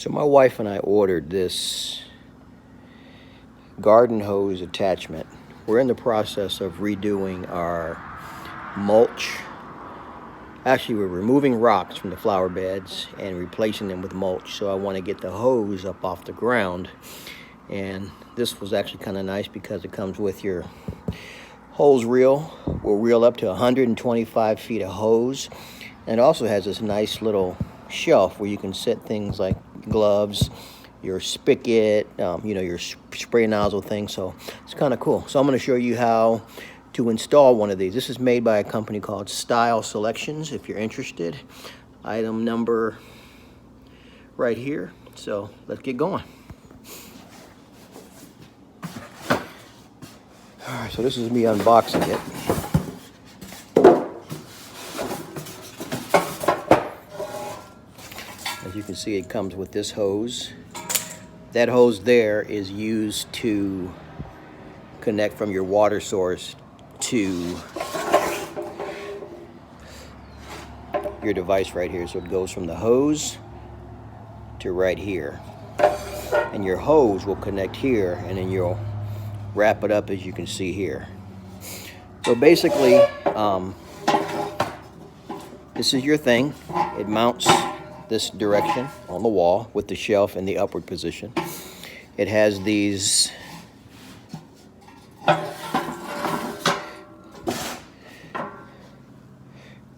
So my wife and I ordered this garden hose attachment. We're in the process of redoing our mulch. Actually, we're removing rocks from the flower beds and replacing them with mulch. So I want to get the hose up off the ground. And this was actually kind of nice because it comes with your hose reel. We'll reel up to 125 feet of hose. And it also has this nice little shelf where you can set things like gloves, your spigot, your spray nozzle thing. So it's kind of cool. So I'm going to show you how to install one of these. This is made by a company called Style Selections, if you're interested. Item number right here. So let's get going. All right, so this is me unboxing it. As you can see, it comes with this hose. That hose there is used to connect from your water source to your device right here. So it goes from the hose to right here. And your hose will connect here, and then you'll wrap it up as you can see here. So basically, this is your thing. It mounts this direction on the wall with the shelf in the upward position. It has these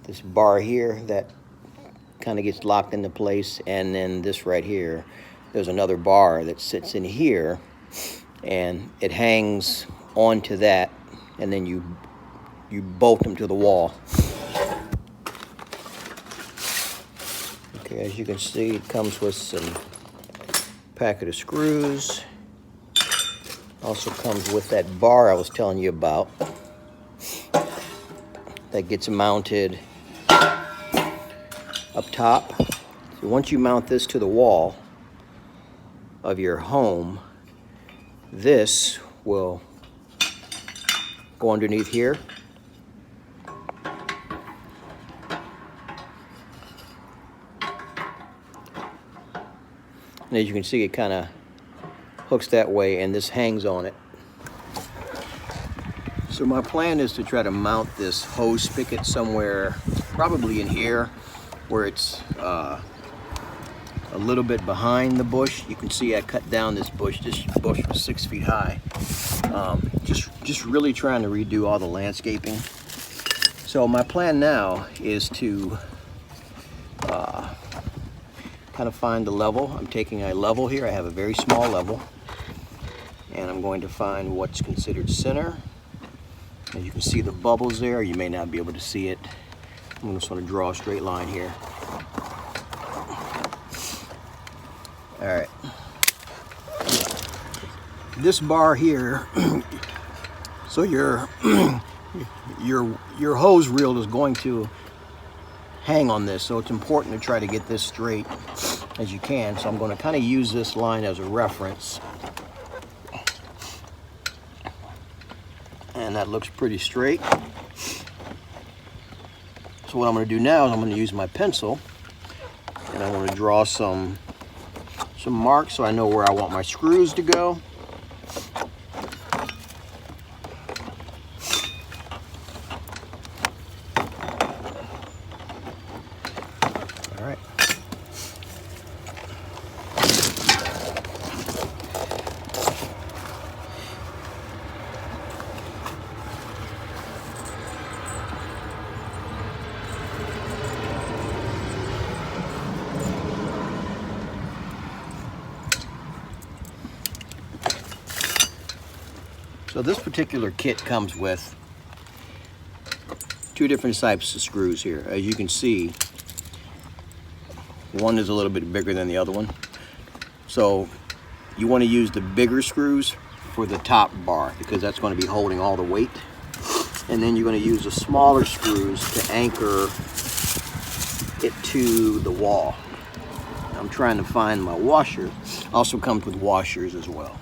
this bar here that kind of gets locked into place, and then this right here, there's another bar that sits in here, and it hangs onto that, and then you bolt them to the wall. Okay, as you can see, it comes with some packet of screws. Also comes with that bar I was telling you about that gets mounted up top. So once you mount this to the wall of your home, this will go underneath here. And as you can see, it kind of hooks that way, and this hangs on it. So my plan is to try to mount this hose spigot somewhere, probably in here, where it's a little bit behind the bush. You can see I cut down this bush. This bush was 6 feet high. Just really trying to redo all the landscaping. So my plan now is to kind of find the level. I'm taking a level here. I have a very small level, and I'm going to find what's considered center. As you can see the bubbles there. You may not be able to see it. I'm going to sort of draw a straight line here. All right. This bar here, so your hose reel is going to hang on this, so it's important to try to get this straight as you can. So I'm going to kind of use this line as a reference, and that looks pretty straight. So what I'm going to do now is I'm going to use my pencil, and I want to draw some marks so I know where I want my screws to go. All right. So this particular kit comes with two different types of screws here. As you can see, one is a little bit bigger than the other one. So you want to use the bigger screws for the top bar because that's going to be holding all the weight. And then you're going to use the smaller screws to anchor it to the wall. I'm trying to find my washer. Also comes with washers as well.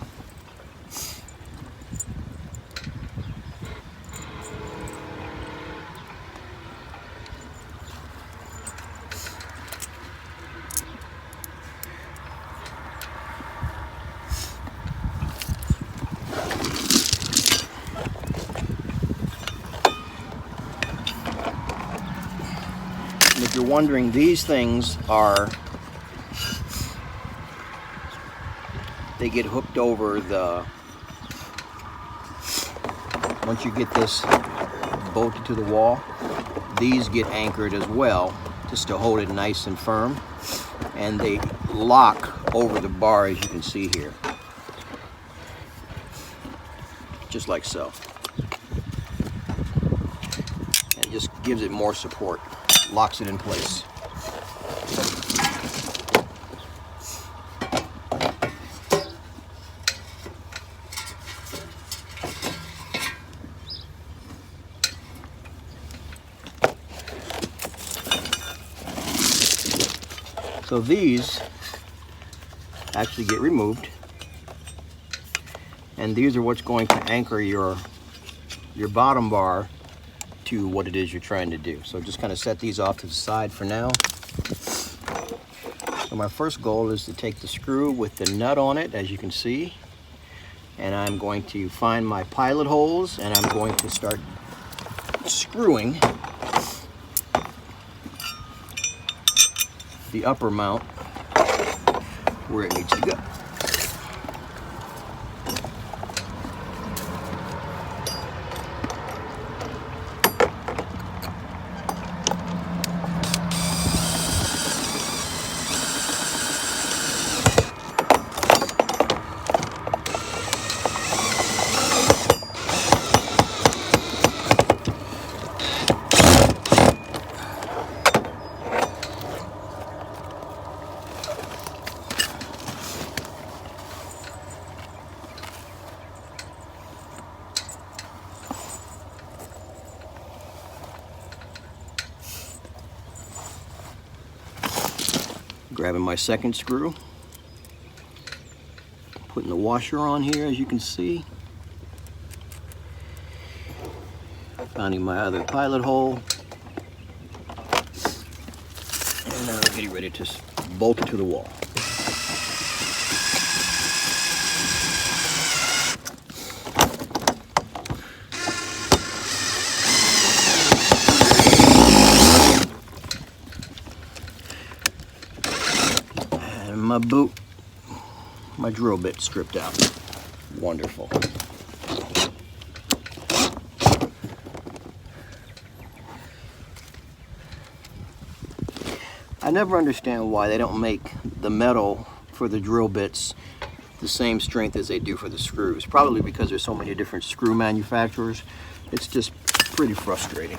wondering, these things they get hooked over the, once you get this bolted to the wall, these get anchored as well, just to hold it nice and firm. And they lock over the bar, as you can see here. Just like so. And it just gives it more support, locks it in place. So these actually get removed, and these are what's going to anchor your bottom bar to what it is you're trying to do. So just kind of set these off to the side for now. So my first goal is to take the screw with the nut on it, as you can see, and I'm going to find my pilot holes, and I'm going to start screwing the upper mount where it needs to go. Grabbing my second screw, putting the washer on here, as you can see. Finding my other pilot hole, and now I'm getting ready to bolt it to the wall. My drill bit stripped out. Wonderful. I never understand why they don't make the metal for the drill bits the same strength as they do for the screws. Probably because there's so many different screw manufacturers. It's just pretty frustrating.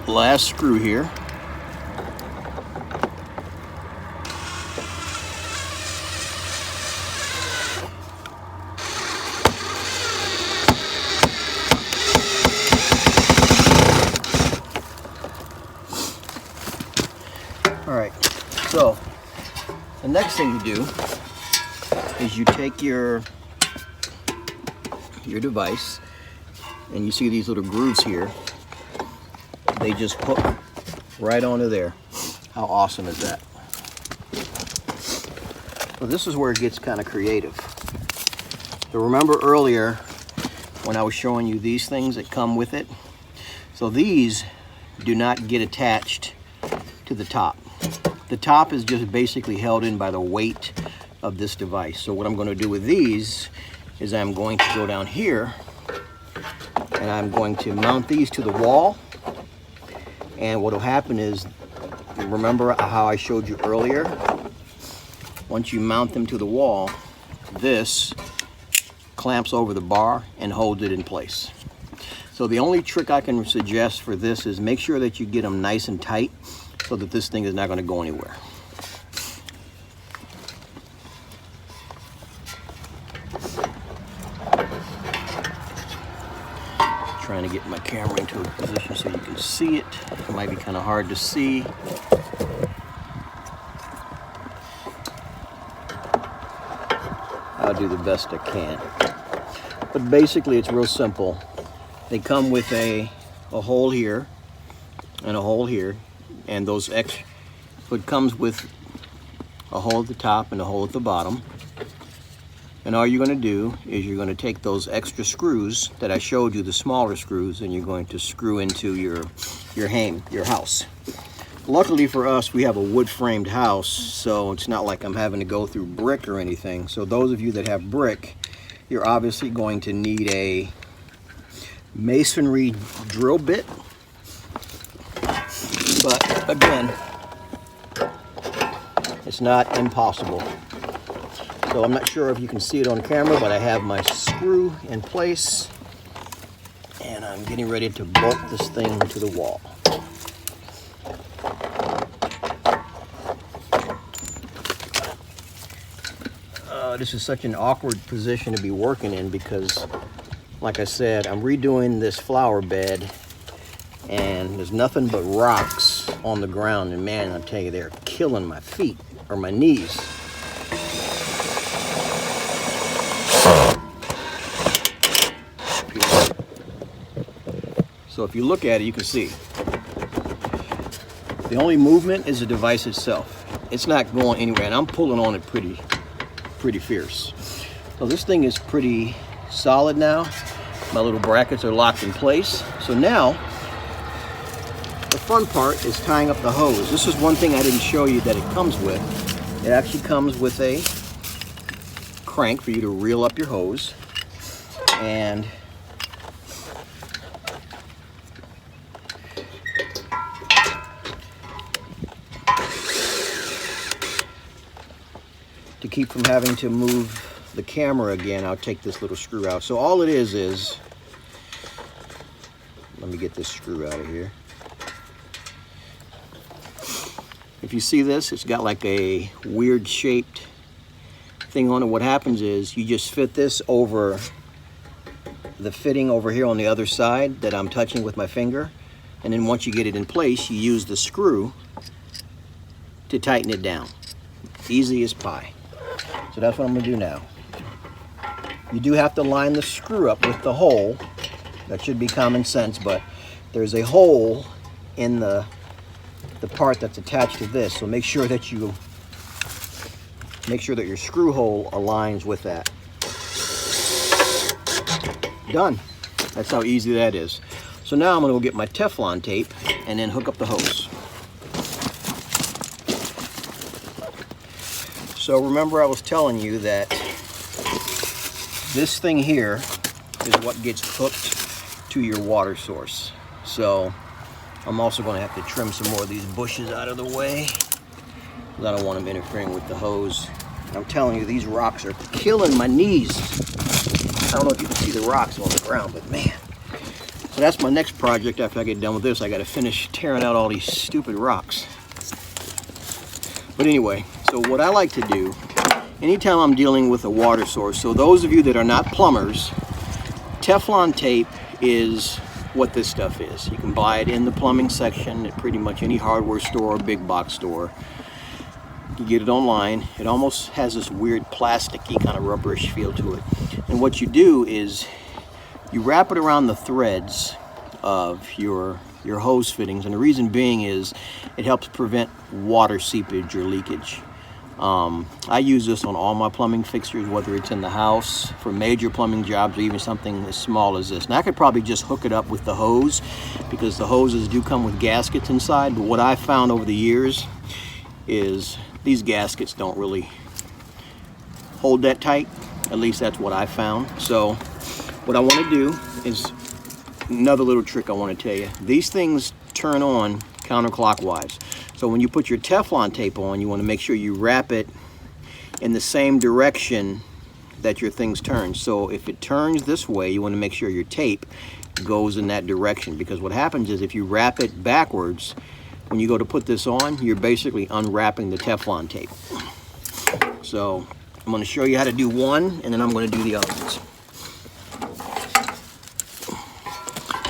Last screw here. All right, so the next thing you do is you take your device, and you see these little grooves here. They just hook right onto there. How awesome is that? So this is where it gets kind of creative. So remember earlier when I was showing you these things that come with it? So these do not get attached to the top. The top is just basically held in by the weight of this device. So what I'm going to do with these is I'm going to go down here and I'm going to mount these to the wall. And what will happen is, remember how I showed you earlier? Once you mount them to the wall, this clamps over the bar and holds it in place. So the only trick I can suggest for this is make sure that you get them nice and tight so that this thing is not going to go anywhere. Trying to get my camera into a position so you can see it. It might be kind of hard to see. I'll do the best I can. But basically it's real simple. They come with a hole here and a hole here, and those extra, so it comes with a hole at the top and a hole at the bottom. And all you're going to do is you're going to take those extra screws that I showed you, the smaller screws, and you're going to screw into your house. Luckily for us, we have a wood framed house, so it's not like I'm having to go through brick or anything. So those of you that have brick, you're obviously going to need a masonry drill bit. But again, it's not impossible. So I'm not sure if you can see it on camera, but I have my screw in place and I'm getting ready to bolt this thing to the wall. This is such an awkward position to be working in because, like I said, I'm redoing this flower bed and there's nothing but rocks on the ground, and man, I'll tell you, they're killing my feet or my knees. So if you look at it, you can see the only movement is the device itself. It's not going anywhere, and I'm pulling on it pretty fierce. So this thing is pretty solid now. My little brackets are locked in place. So now the fun part is tying up the hose. This is one thing I didn't show you that it comes with. It actually comes with a crank for you to reel up your hose, and to keep from having to move the camera again, I'll take this little screw out. So all it is, let me get this screw out of here. If you see this, it's got like a weird shaped thing on it. What happens is you just fit this over the fitting over here on the other side that I'm touching with my finger, and then once you get it in place, you use the screw to tighten it down. Easy as pie. So that's what I'm going to do now. You do have to line the screw up with the hole. That should be common sense, but there's a hole in the part that's attached to this, so make sure that your screw hole aligns with that. Done. That's how easy that is. So now I'm going to go get my Teflon tape and then hook up the hose. So remember, I was telling you that this thing here is what gets hooked to your water source. So I'm also going to have to trim some more of these bushes out of the way because I don't want them interfering with the hose. I'm telling you, these rocks are killing my knees. I don't know if you can see the rocks on the ground, but man. So that's my next project. After I get done with this, I got to finish tearing out all these stupid rocks. But anyway, so what I like to do, anytime I'm dealing with a water source, so those of you that are not plumbers, Teflon tape is what this stuff is. You can buy it in the plumbing section at pretty much any hardware store or big box store. You get it online. It almost has this weird plasticky kind of rubberish feel to it. And what you do is you wrap it around the threads of your hose fittings, and the reason being is it helps prevent water seepage or leakage. I use this on all my plumbing fixtures, whether it's in the house for major plumbing jobs or even something as small as this. Now I could probably just hook it up with the hose because the hoses do come with gaskets inside, but what I found over the years is these gaskets don't really hold that tight. At least that's what I found. So what I want to do is another little trick I want to tell you. These things turn on counterclockwise. So when you put your Teflon tape on, you want to make sure you wrap it in the same direction that your things turn. So if it turns this way, you want to make sure your tape goes in that direction, because what happens is if you wrap it backwards, when you go to put this on, you're basically unwrapping the Teflon tape. So I'm going to show you how to do one, and then I'm going to do the other ones.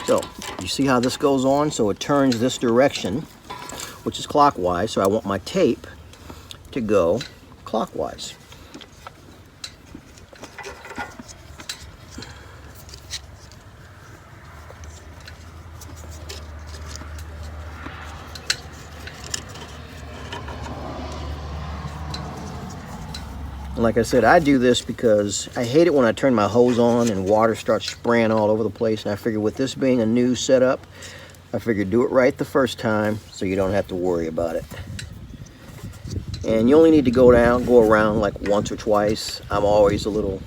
So you see how this goes on? So it turns this direction, which is clockwise. So I want my tape to go clockwise. And like I said, I do this because I hate it when I turn my hose on and water starts spraying all over the place. And I figure with this being a new setup, I figured do it right the first time so you don't have to worry about it. And you only need to go around like once or twice. I'm always a little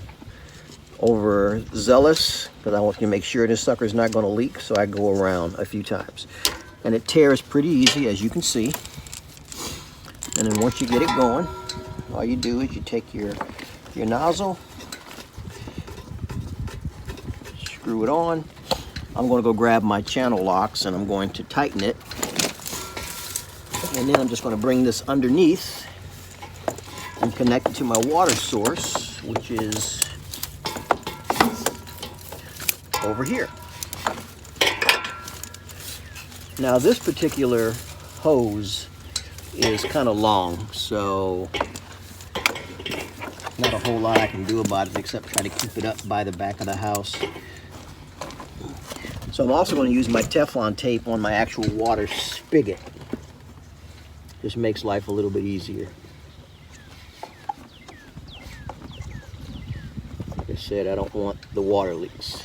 overzealous because I want to make sure this sucker's not going to leak, so I go around a few times. And it tears pretty easy, as you can see. And then once you get it going, all you do is you take your nozzle, screw it on. I'm going to go grab my channel locks and I'm going to tighten it. And then I'm just going to bring this underneath and connect it to my water source, which is over here. Now this particular hose is kind of long, so not a whole lot I can do about it except try to keep it up by the back of the house. So I'm also going to use my Teflon tape on my actual water spigot. Just makes life a little bit easier. Like I said, I don't want the water leaks.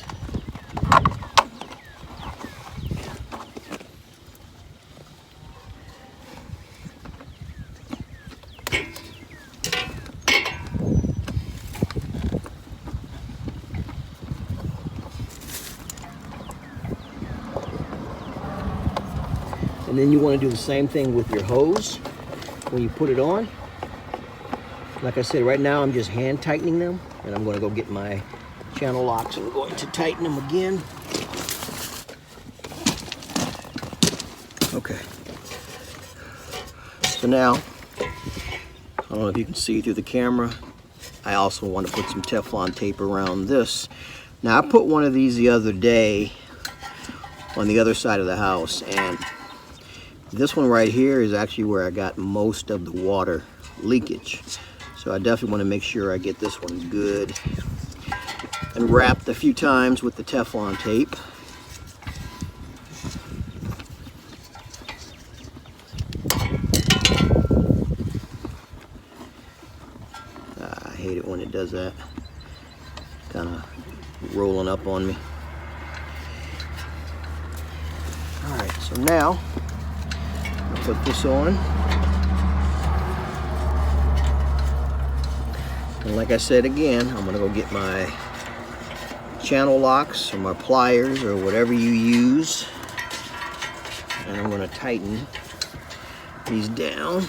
And then you want to do the same thing with your hose when you put it on. Like I said, right now I'm just hand tightening them, and I'm going to go get my channel locks and I'm going to tighten them again. Okay. So now, I don't know if you can see through the camera, I also want to put some Teflon tape around this. Now I put one of these the other day on the other side of the house, and this one right here is actually where I got most of the water leakage. So I definitely want to make sure I get this one good and wrapped a few times with the Teflon tape. I hate it when it does that. Kind of rolling up on me. Alright, so now put this on, and like I said again, I'm gonna go get my channel locks or my pliers or whatever you use, and I'm gonna tighten these down.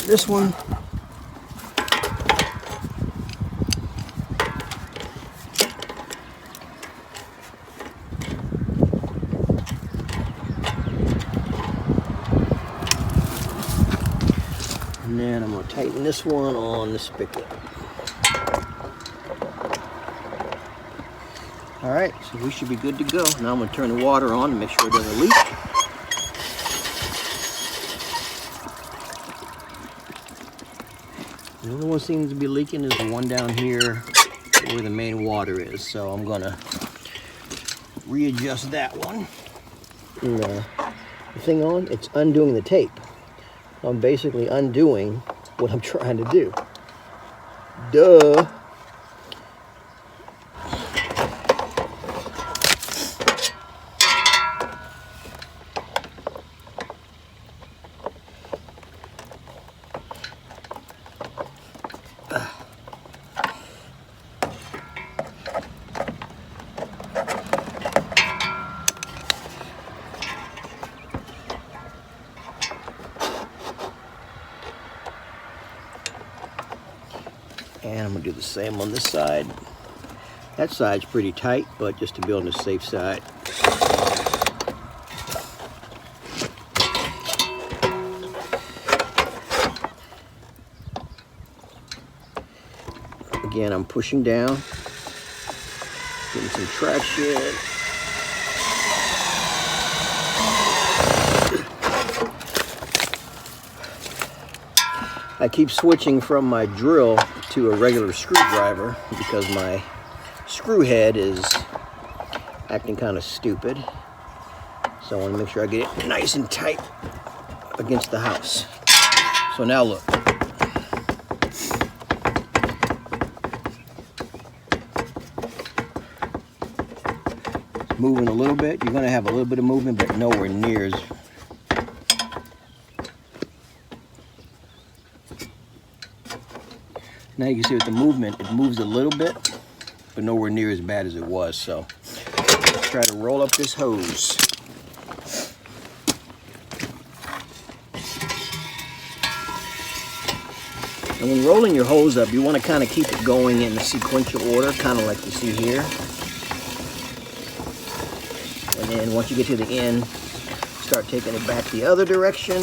This one, And I'm going to tighten this one on the spigot. All right, so we should be good to go. Now I'm going to turn the water on to make sure it doesn't leak. The only one that seems to be leaking is the one down here where the main water is. So I'm going to readjust that one. And the thing on, it's undoing the tape. I'm basically undoing what I'm trying to do. Duh. And I'm going to do the same on this side. That side's pretty tight, but just to be on the safe side. Again, I'm pushing down, getting some traction. I keep switching from my drill to a regular screwdriver because my screw head is acting kind of stupid. So I want to make sure I get it nice and tight against the house. So now look. Moving a little bit. You're going to have a little bit of movement, but nowhere near as now you can see with the movement, it moves a little bit, but nowhere near as bad as it was. So let's try to roll up this hose. And when rolling your hose up, you want to kind of keep it going in the sequential order, kind of like you see here. And then once you get to the end, start taking it back the other direction.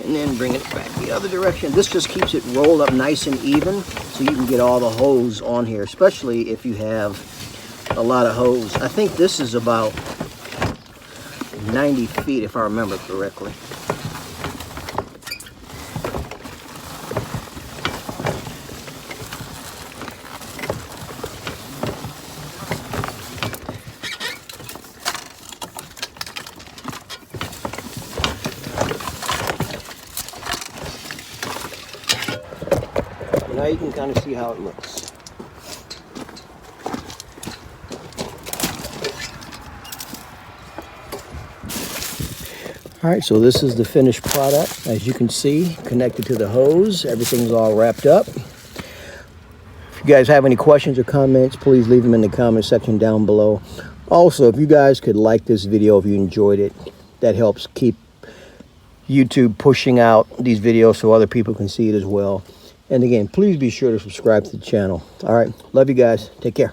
And then bring it back the other direction. This just keeps it rolled up nice and even so you can get all the hose on here, especially if you have a lot of hose. I think this is about 90 feet if I remember correctly. Now you can kind of see how it looks. All right, so this is the finished product. As you can see, connected to the hose, everything's all wrapped up. If you guys have any questions or comments, please leave them in the comment section down below. Also, if you guys could like this video, if you enjoyed it, that helps keep YouTube pushing out these videos so other people can see it as well. And again, please be sure to subscribe to the channel. All right, love you guys. Take care.